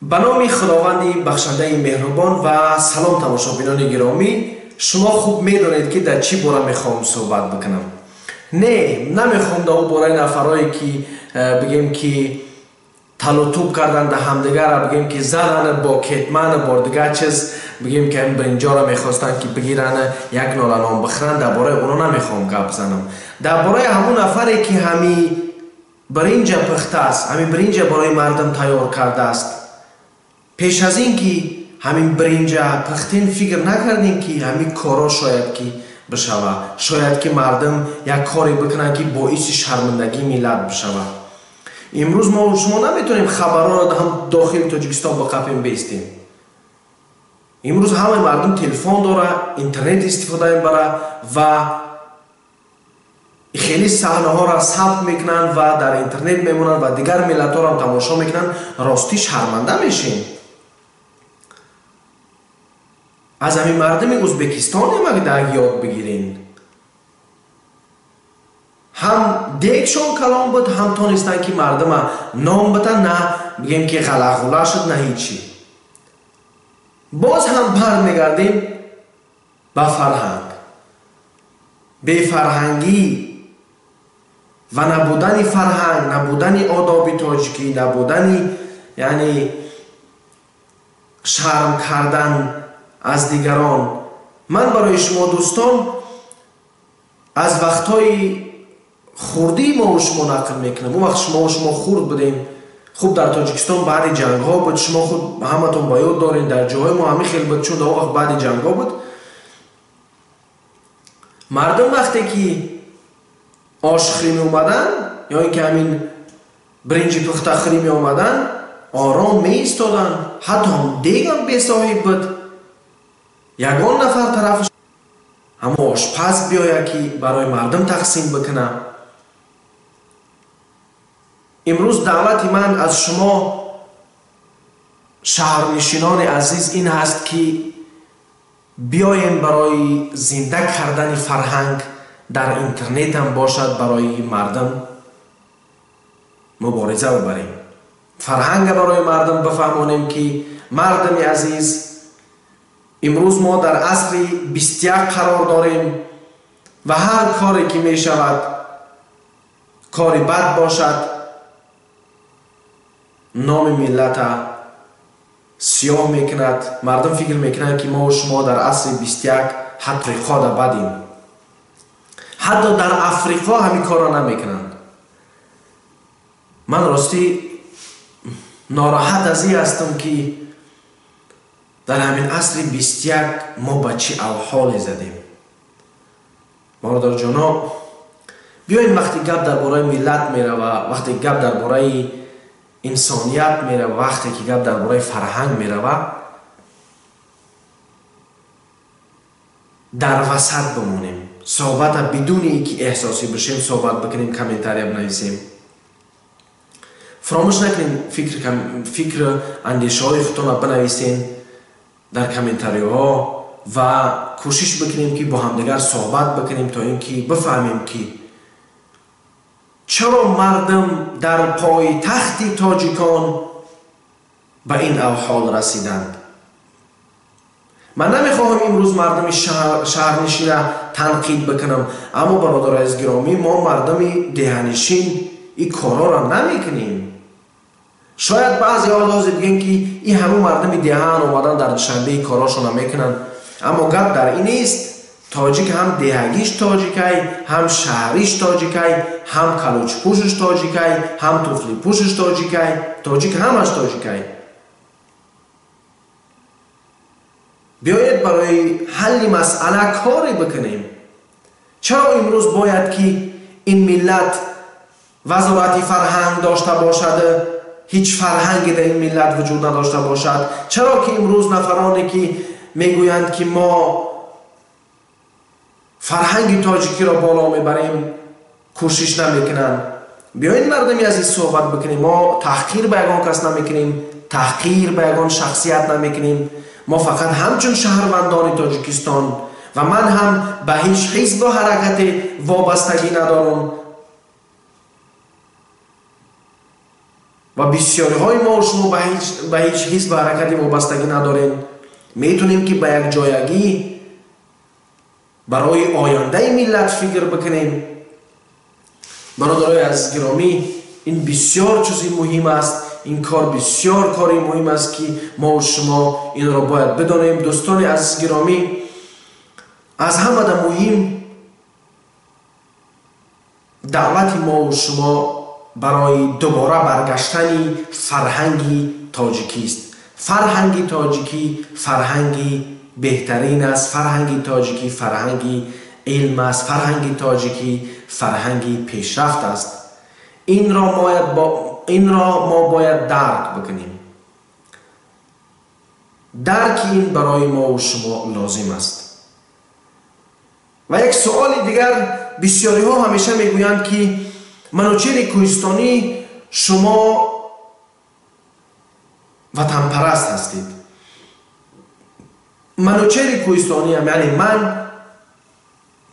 به نام خداوند بخشنده مهربان و سلام تماشابینان گرامی. شما خوب میدانید که در چی باره میخوام صحبت بکنم. نمیخوام در باره نفرایی که بگیم که تلو توپ کردن در همدیگر، بگیم که زدن با کتمان بار دیگر چیز، بگیم که این برنجا را میخواستن که بگیرن یک نال نان بخورن. در باره اونا نمیخوام گپ بزنم. در باره همون نفری که همی برنج پخته است، همین برنج برای مردم تیار کرده است، پیش از این که همین برنج پختین فکر نکردین که همین کارا شاید که بشوه، شاید که مردم یک کاری بکنن که باعث شرمندگی ملت بشوه. امروز ما و شما نمیتونیم خبرها را هم داخل تاجیکستان با قپیم بیستیم. امروز همه مردم تلفن داره، اینترنت استفاده میبره و خیلی صحنه ها را ثبت میکنن و در اینترنت میمونن و دیگر ملت ها را هم تماشا میکنن. راستی شرمنده میشین. از همین مردم ازبکستان هم اگه یاد بگیرین، هم دیگشان کلام بود، هم تانستن که مردم نام بدن، نه بگیم که غلغله شد، نه هیچی. باز هم برمیگردیم به فرهنگ. به فرهنگی و نبودن فرهنگ، نبودن آداب تاجیکی، نبودن یعنی شرم کردن از دیگران. من برای شما دوستان از وقتهای خوردی ما و شما نقل میکنم. اون وقت شما خورد بودیم. خوب در تاجیکستان بعد جنگ ها بود، شما خود همتون با یاد دارین. در جاهای ما همه خیلی بود، چون در وقت بعد جنگ ها بود. مردم وقتی که آشخری می اومدن یا اینکه همین برنج پخته خری می اومدن، آرام می ایستادن. حتی هم دیگ هم بی صاحب بود، یگان نفر طرفش همه آشپز بیاید که برای مردم تقسیم بکنه. امروز دعوت من از شما شهرنشینان عزیز این هست که بیایم برای زنده کردن فرهنگ در اینترنت هم باشد، برای مردم مبارزه ببریم. فرهنگ برای مردم بفهمانیم که مردم عزیز، امروز ما در عصر 21 قرار داریم و هر کاری که می شود کاری بد باشد، نام ملت سیاه میکند. مردم فکر میکنند که ما و شما در عصر 21 حتی خود بدیم. حتی در افریقا همین کار را نمیکنند. من راستی ناراحت از این هستم که در همین عصر 21 ما به چه اوحالی زدیم. برادر جانا، بیاین وقتی گپ درباره ملت میره و وقتی گپ درباره انسانیت میره و وقتی که گپ درباره فرهنگ میره و در وسط بمونیم. صحبت بدون اینکه احساسی بشیم صحبت بکنیم، کامنتاری بنویسیم. فراموش نکنیم فکر اندیشه های خودتون بنویسین در کامنتاری ها و کوشش بکنیم که با همدیگر صحبت بکنیم تا اینکه بفهمیم که چرا مردم در پای تخت تاجیکان به این اوحال رسیدند. من نمیخواهم امروز مردم شهرنشین را تنقید بکنم، اما برادر از گرامی، ما مردم دهنشین این کارا را نمیکنیم. شاید بعضی آداز بگن که این همه مردم دهان اومدن در دوشنبه کاراشون نمیکنن، اما گپ در این نیست. تاجیک هم دهگیش تاجیکی، هم شهریش تاجیکی، هم کلوچ پوشش تاجیکی، هم توفلی پوشش تاجیکی. تاجیک همش تاجیکی. بیایید برای حل مسئله کاری بکنیم. چرا امروز باید که این ملت وزارت فرهنگ داشته باشد، هیچ فرهنگی در این ملت وجود نداشته باشد؟ چرا که امروز نفرانی که میگویند که ما فرهنگ تاجیکی را بالا میبریم کوشش نمیکنن؟ بیاین مردمی از این صحبت بکنیم. ما تحقیر به یگان کس نمیکنیم، تحقیر به یگان شخصیت نمیکنیم. ما فقط همچون شهروندان تاجیکستان و من هم به هیچ حزب و حرکت وابستگی ندارم. و بسیاری های ما و شما به هیچ حزب حرکتی وابستگی نداریم. میتونیم که به یک جایگی برای آینده ملت فکر بکنیم. برادرای عزیز گرامی، این بسیار چیزی مهم است. این کار بسیار کاری مهم است که ما و شما این را باید بدانیم. دوستان عزیز گرامی، از همه مهم دعوت ما و شما برای دوباره برگشتن فرهنگ تاجیکی است. فرهنگ تاجیکی فرهنگی بهترین است. فرهنگ تاجیکی فرهنگ علم است. فرهنگ تاجیکی فرهنگ پیشرفت است. این را ما باید درک بکنیم. درک این برای ما و شما لازم است. و یک سوال دیگر، بسیاری ها همیشه میگویند که منوچهر کوهستانی شما وطن پرست هستید. منوچهر کوهستانی هم یعنی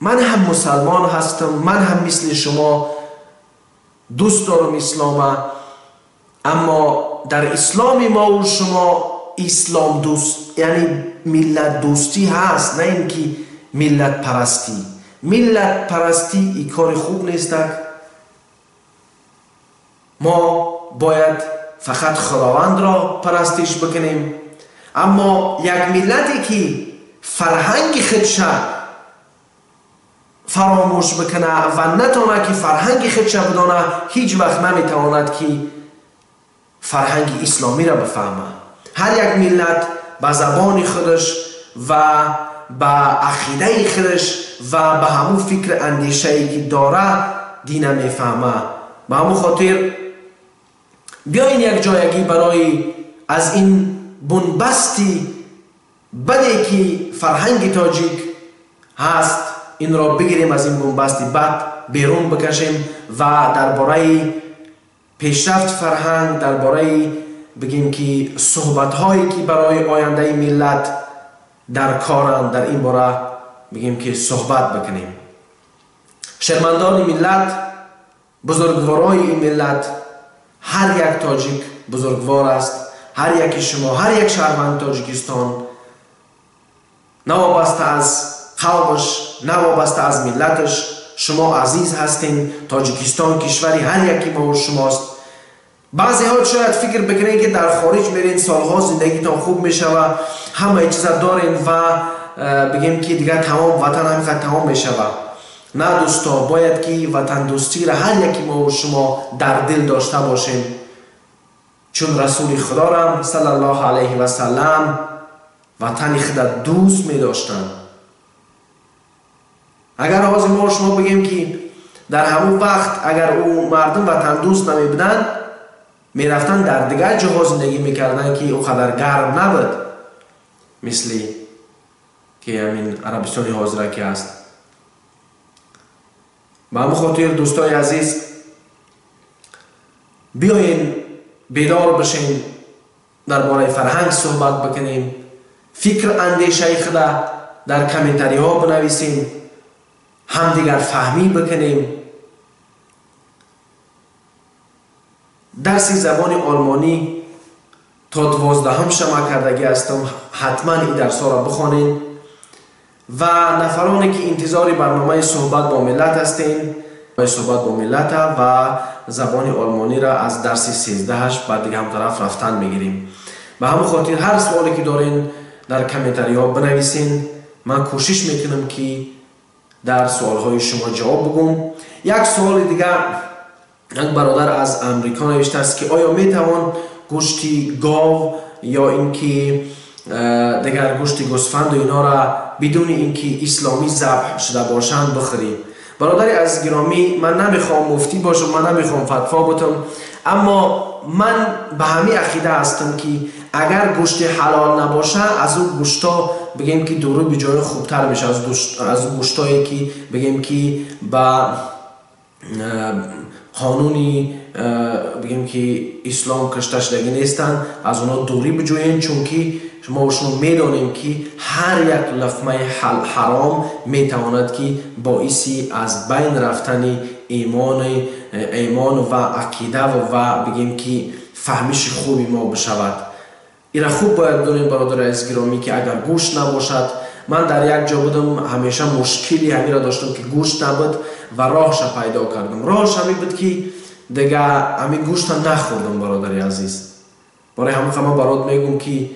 من هم مسلمان هستم، من هم مثل شما دوست دارم اسلام، اما در اسلام ما و شما اسلام دوست یعنی ملت دوستی هست، نه اینکه ملت پرستی. ملت پرستی این کار خوب نیست. ما باید فقط خداوند را پرستش بکنیم. اما یک ملتی که فرهنگ خودش فراموش بکنه و نتونه که فرهنگ خودش بدانه، هیچ وقت نمیتواند که فرهنگ اسلامی را بفهمه. هر یک ملت به زبان خودش و به عقیده خودش و به همون فکر اندیشه‌ای که داره دین میفهمه. به همون خاطر بیاین یک جایگی برای از این بنبستی بدی که فرهنگ تاجیک هست این را بگیریم، از این بنبستی بد بیرون بکشیم و درباره پیشرفت فرهنگ، درباره بگیم که صحبت هایی که برای آینده ملت در کارند، در این باره بگیم که صحبت بکنیم. شرمندان ملت، بزرگوارای این ملت، هر یک تاجیک بزرگوار است. هر یک شما، هر یک شهروند تاجیکستان، نوابسته از قومش، نوابسته از ملتش، شما عزیز هستین. تاجیکستان کشوری هر یکی ما و شماست. بعضی ها شاید فکر بکنین که در خارج میرین سالها زندگیتان خوب میشه و همه چیز دارین و بگیم که دیگه تمام وطن همینقدر تمام میشه. نه دوستا، باید که وطن دوستی را هر یکی ما و شما در دل داشته باشیم، چون رسول خدا را صلی الله علیه و سلم وطن خود دوست می داشتن. اگر آغاز ما و شما بگیم که در همون وقت اگر او مردم وطن دوست نمی بودن، می رفتن در دیگر جاها زندگی می کردن که او قدر گرم نبود، مثل که همین عربستان حاضره که است. به همون خاطر دوستای عزیز، بیاین بیدار بشین، درباره فرهنگ صحبت بکنیم، فکر اندیشه خود در کامنتاری ها بنویسیم، همدیگر فهمی بکنیم. درس زبان آلمانی تا 12 شما کردگی هستم، حتما این درس ها را بخوانین و نفرانی که انتظار برنامه صحبت با ملت هستین، صحبت با ملت و زبان آلمانی را از درس 13 بعد دیگه هم طرف رفتن میگیریم. به همون خاطر هر سوالی که دارین در کامنتاری ها بنویسین، من کوشش میکنم که در سوال های شما جواب بگم. یک سوال دیگه یک برادر از امریکا نوشته است که آیا میتوان گوشتی گاو یا اینکه دیگر گوشت گوسفند و اینا را بدون اینکه اسلامی ذبح شده باشند بخوریم؟ برادری از گرامی، من نمیخوام مفتی باشم، من نمیخوام فتوا بدم، اما من به همین عقیده هستم که اگر گوشت حلال نباشه، از اون گوشتا بگیم که دورو به جای خوبتر میشه از اون گوشتایی که بگیم که با قانونی بگیم که اسلام کشته شدگی نیستن، از اونا دوری بجوین، چون که ما و شما میدانیم که هر یک لقمه حرام میتواند که باعثی از بین رفتن ایمان و عقیده و بگیم که فهمش خوبی ما بشود. اینا خوب باید دونیم برادر عزیز گرامی که اگر گوشت نباشد، من در یک جا بودم همیشه مشکلی همین را داشتم که گوشت نبود و راهش پیدا کردم. راهش همین بود که دیگه همین گوشت نخوردم برادر عزیز. برای همون که من برات میگم که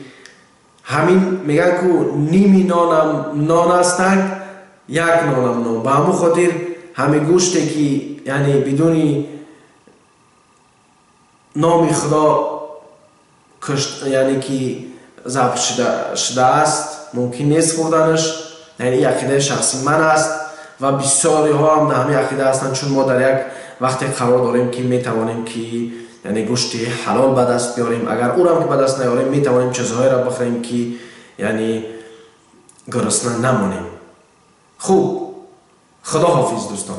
همین میگن که نیمی نانم نان است، یک نانم نان. به همون خاطر همین گوشتی که یعنی بدون نام خدا کشت، یعنی که ذبح شده است، ممکن نیست خوردنش. یعنی یک عقیده شخصی من است و بسیاری ها هم در همین عقیده هستند، چون ما در یک وقت قرار داریم که میتوانیم که یعنی گوشت حلال به دست بیاریم. اگر او را که به دست نیاریم میتوانیم چیزهایی را بخوریم که یعنی گرسنه نمانیم. خوب، خدا حافظ دوستان.